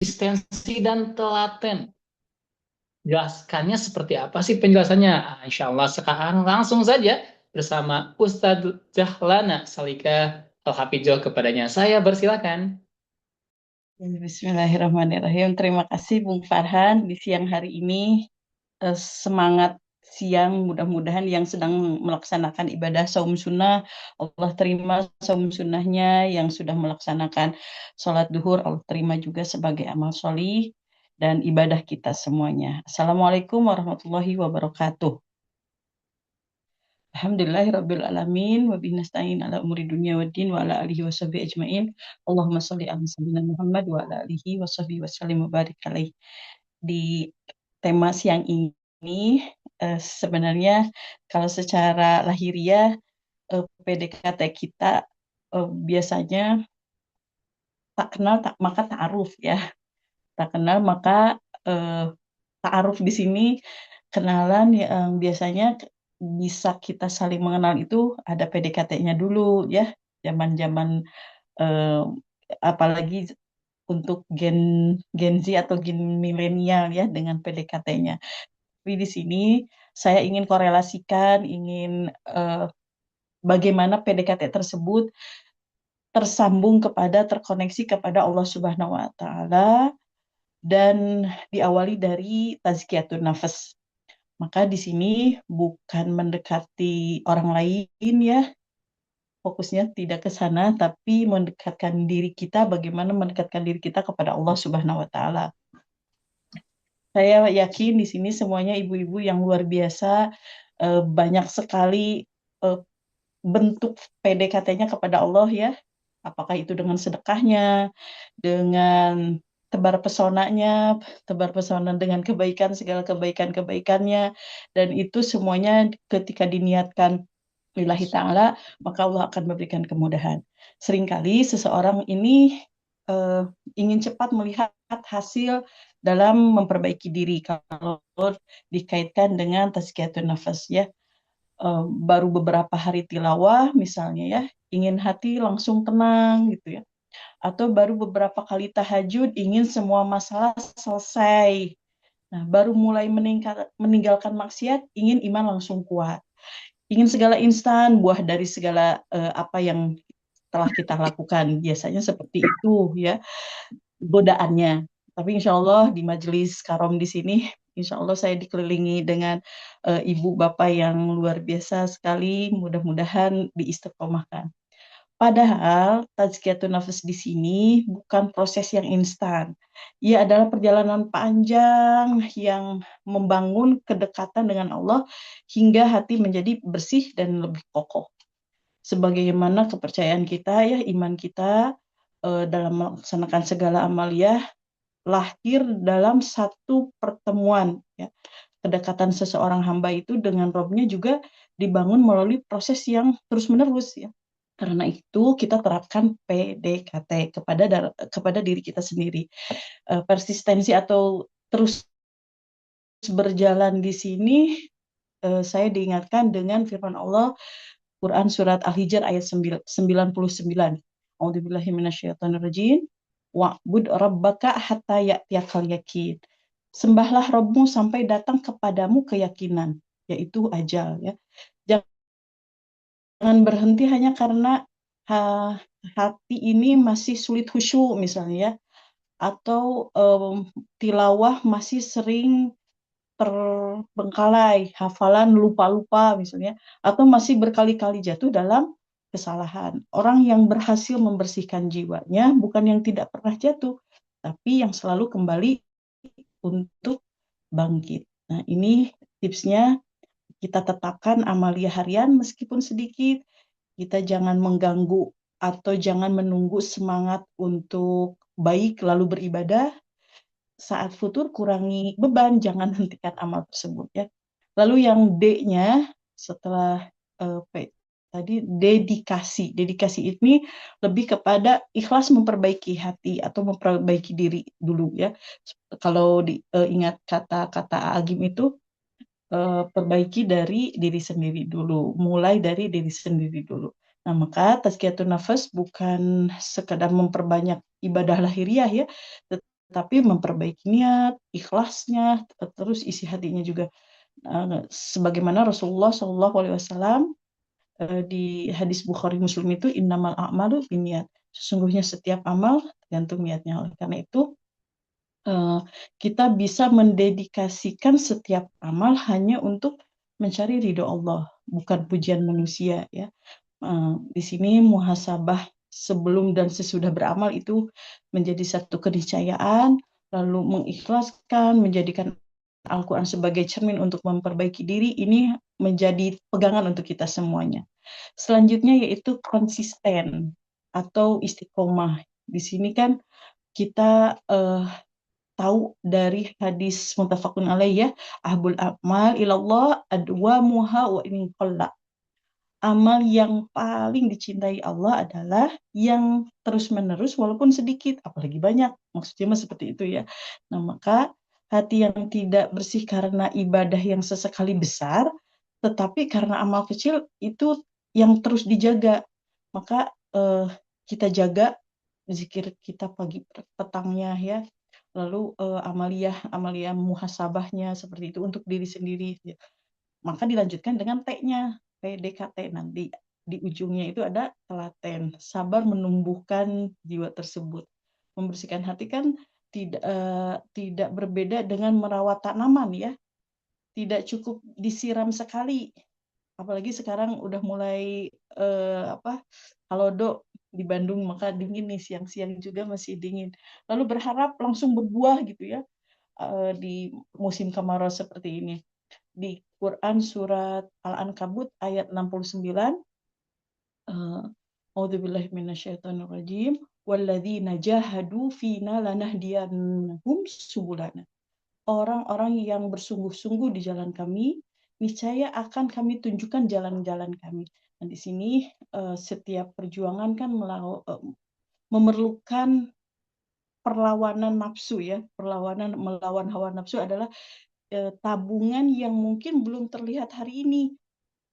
konsistensi dan telaten. Jelaskannya seperti apa sih penjelasannya? Insya Allah sekarang langsung saja bersama Ustadz Jahlana Salika Al-Hafidzoh kepadanya. Saya persilakan. Bismillahirrahmanirrahim. Terima kasih Bung Farhan di siang hari ini. Semangat siang, mudah-mudahan yang sedang melaksanakan ibadah saum sunnah, Allah terima saum sunnahnya, yang sudah melaksanakan sholat duhur, Allah terima juga sebagai amal solih dan ibadah kita semuanya. Assalamualaikum warahmatullahi wabarakatuh. Alhamdulillahirabbil alamin wa bihi nasta'in ala umuri dunya waddin wa ala alihi washabihi ajmain. Allahumma shalli ala sayyidina Muhammad wa ala alihi washabihi wasallim wa barik alaih. Di tema siang ini sebenarnya kalau secara lahiriah PDKT kita biasanya tak kenal tak maka ta'aruf ya. Tak kenal maka eh, ta'aruf di sini kenalan yang biasanya bisa kita saling mengenal itu ada PDKT-nya dulu ya. Zaman-zaman eh, apalagi untuk Gen Z atau Gen milenial ya dengan PDKT-nya. Tapi di sini saya ingin korelasikan, ingin bagaimana PDKT tersebut tersambung terkoneksi kepada Allah Subhanahu wa taala dan diawali dari tazkiyatun nafas. Maka di sini bukan mendekati orang lain ya, fokusnya tidak ke sana, tapi mendekatkan diri kita, bagaimana mendekatkan diri kita kepada Allah Subhanahu wa taala. Saya yakin di sini semuanya ibu-ibu yang luar biasa, banyak sekali eh, bentuk PDKT-nya kepada Allah ya. Apakah itu dengan sedekahnya, dengan tebar pesonanya, tebar pesona dengan kebaikan, segala kebaikan-kebaikannya, dan itu semuanya ketika diniatkan lillahi ta'ala, maka Allah akan memberikan kemudahan. Seringkali seseorang ini eh, ingin cepat melihat hasil dalam memperbaiki diri kalau dikaitkan dengan tazkiyatun nafas ya. Baru beberapa hari tilawah misalnya ya, ingin hati langsung tenang gitu ya. Atau baru beberapa kali tahajud ingin semua masalah selesai. Nah, baru mulai meninggalkan maksiat ingin iman langsung kuat. Ingin segala instan, buah dari segala apa yang telah kita lakukan. Biasanya seperti itu ya godaannya. Tapi insya Allah di majelis karom di sini, insya Allah saya dikelilingi dengan ibu bapak yang luar biasa sekali. Mudah-mudahan diistiqomahkan. Padahal tazkiyatun nafas di sini bukan proses yang instan. Ia adalah perjalanan panjang yang membangun kedekatan dengan Allah hingga hati menjadi bersih dan lebih kokoh. Sebagaimana kepercayaan kita ya, iman kita dalam melaksanakan segala amaliyah lahir dalam satu pertemuan ya. Kedekatan seseorang hamba itu dengan Robnya juga dibangun melalui proses yang terus-menerus ya. Karena itu kita terapkan PDKT kepada diri kita sendiri. Persistensi atau terus berjalan di sini saya diingatkan dengan firman Allah Quran surat Al-Hijr ayat 99. A'udzubillahi minasyaitonirrajim. Wa'bud rabbaka hatta ya'tiyakal yakin. Sembahlah Rabbmu sampai datang kepadamu keyakinan, yaitu ajal ya. Jangan berhenti hanya karena hati ini masih sulit khusyuk misalnya ya, atau tilawah masih sering terbengkalai, hafalan lupa-lupa misalnya, atau masih berkali-kali jatuh dalam kesalahan. Orang yang berhasil membersihkan jiwanya bukan yang tidak pernah jatuh, tapi yang selalu kembali untuk bangkit. Nah, ini tipsnya, kita tetapkan amalia harian meskipun sedikit, kita jangan mengganggu atau jangan menunggu semangat untuk baik lalu beribadah. Saat futur kurangi beban, jangan hentikan amal tersebut ya. Lalu yang D-nya setelah P tadi dedikasi. Dedikasi ini lebih kepada ikhlas memperbaiki hati atau memperbaiki diri dulu ya. Kalau ingat kata-kata Agim itu perbaiki dari diri sendiri dulu, mulai dari diri sendiri dulu. Nah, maka tazkiyatun nafas bukan sekedar memperbanyak ibadah lahiriah ya, tetapi memperbaiki niat, ikhlasnya, terus isi hatinya juga. Sebagaimana Rasulullah SAW di hadis Bukhari Muslim itu innamal a'malu binniyat. Sesungguhnya setiap amal tergantung niatnya. Oleh karena itu eh, kita bisa mendedikasikan setiap amal hanya untuk mencari ridho Allah, bukan pujian manusia ya. Di sini muhasabah sebelum dan sesudah beramal itu menjadi satu keniscayaan, lalu mengikhlaskan, menjadikan Al-Quran sebagai cermin untuk memperbaiki diri, ini menjadi pegangan untuk kita semuanya. Selanjutnya yaitu konsisten atau istiqomah. Di sini kan kita tahu dari hadis muttafaqun alaih ya, ahbul a'mal ilallah adwamuha wa in qalla. Amal yang paling dicintai Allah adalah yang terus-menerus walaupun sedikit, apalagi banyak. Maksudnya mah seperti itu ya. Nah, maka hati yang tidak bersih karena ibadah yang sesekali besar, tetapi karena amal kecil itu yang terus dijaga. Maka kita jaga zikir kita pagi petangnya ya. Lalu amalia muhasabahnya seperti itu untuk diri sendiri. Maka dilanjutkan dengan T-nya, PDKT nanti di ujungnya itu ada telaten, sabar menumbuhkan jiwa tersebut. Membersihkan hati kan tidak berbeda dengan merawat tanaman ya, tidak cukup disiram sekali. Apalagi sekarang udah mulai halodo di Bandung, maka dingin nih, siang-siang juga masih dingin. Lalu berharap langsung berbuah gitu ya di musim kemarau seperti ini. Di Quran surat Al-Ankabut ayat 69, A'udzubillahi minasyaitonirrajim, walladzina jahadu fina lanahdiyannahum subulana. Orang-orang yang bersungguh-sungguh di jalan kami, niscaya akan kami tunjukkan jalan-jalan kami. Dan di sini setiap perjuangan kan memerlukan perlawanan nafsu ya, perlawanan melawan hawa nafsu adalah tabungan yang mungkin belum terlihat hari ini,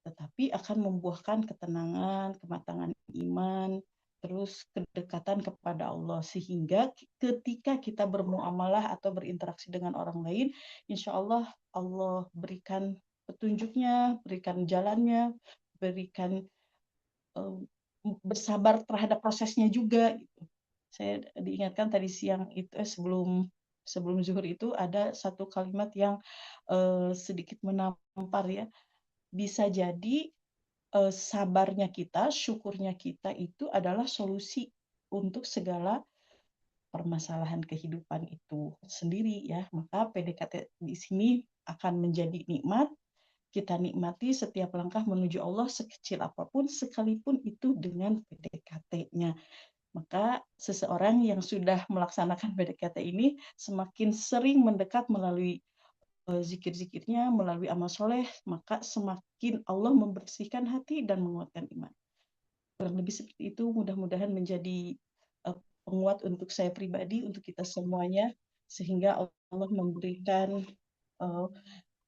tetapi akan membuahkan ketenangan, kematangan iman, terus kedekatan kepada Allah. Sehingga ketika kita bermuamalah atau berinteraksi dengan orang lain, insya Allah Allah berikan petunjuknya, berikan jalannya, berikan bersabar terhadap prosesnya juga. Gitu. Saya diingatkan tadi siang itu sebelum zuhur itu ada satu kalimat yang sedikit menampar ya. Bisa jadi sabarnya kita, syukurnya kita itu adalah solusi untuk segala permasalahan kehidupan itu sendiri ya. Maka PDKT di sini akan menjadi nikmat. Kita nikmati setiap langkah menuju Allah sekecil apapun, sekalipun itu dengan PDKT-nya. Maka seseorang yang sudah melaksanakan PDKT ini semakin sering mendekat melalui zikir-zikirnya, melalui amal soleh, maka semakin Allah membersihkan hati dan menguatkan iman. Kurang lebih seperti itu, mudah-mudahan menjadi penguat untuk saya pribadi, untuk kita semuanya, sehingga Allah memberikan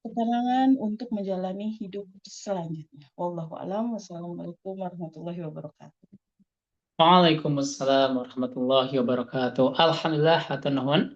ketenangan untuk menjalani hidup selanjutnya. Wallahu a'lam. Wassalamualaikum warahmatullahi wabarakatuh. Waalaikumsalam warahmatullahi wabarakatuh. Alhamdulillah, hatur nuhun.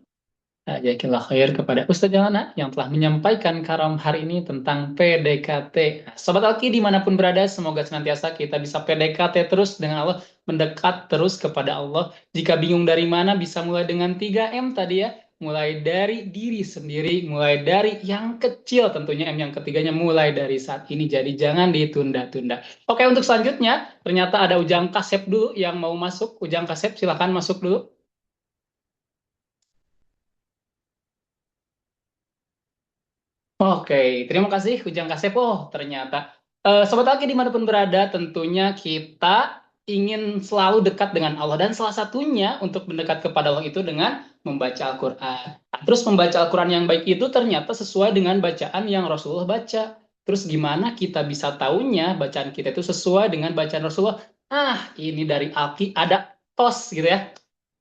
Jazakallah khair kepada Ustadz Jalana yang telah menyampaikan karam hari ini tentang PDKT. Sobat Alki dimanapun berada, semoga senantiasa kita bisa PDKT terus dengan Allah, mendekat terus kepada Allah. Jika bingung dari mana, bisa mulai dengan 3M tadi ya. Mulai dari diri sendiri, mulai dari yang kecil tentunya. M yang ketiganya mulai dari saat ini, jadi jangan ditunda-tunda. Oke, untuk selanjutnya, ternyata ada Ujang Kasep dulu yang mau masuk. Ujang Kasep, silahkan masuk dulu. Oke, terima kasih Ujang Kasep. Oh, ternyata. Sobat Alki dimanapun berada, tentunya kita ingin selalu dekat dengan Allah. Dan salah satunya untuk mendekat kepada Allah itu dengan membaca Al-Quran. Nah, terus membaca Al-Quran yang baik itu ternyata sesuai dengan bacaan yang Rasulullah baca. Terus gimana kita bisa tahunya bacaan kita itu sesuai dengan bacaan Rasulullah? Ah, ini dari Alki ada TOS gitu ya.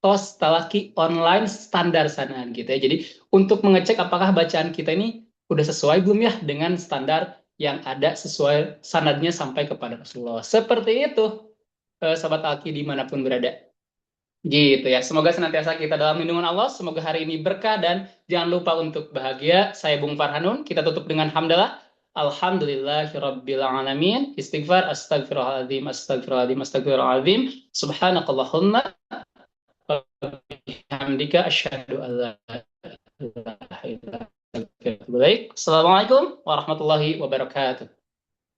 TOS Talaki Online Standar sana gitu ya. Jadi untuk mengecek apakah bacaan kita ini udah sesuai belum ya dengan standar yang ada sesuai sanadnya sampai kepada Rasulullah. Seperti itu, sahabat Alki dimanapun berada. Gitu ya. Semoga senantiasa kita dalam lindungan Allah. Semoga hari ini berkah dan jangan lupa untuk bahagia. Saya Bung Farhanun. Kita tutup dengan hamdalah. Alhamdulillahirabbil alamin. Istighfar astagfirullahaladzim astagfirullahaladzim astagfirullahaladzim. Subhanakallahumma wa bihamdika asyhadu an la ilaha illa anta. Baik. Assalamualaikum warahmatullahi wabarakatuh.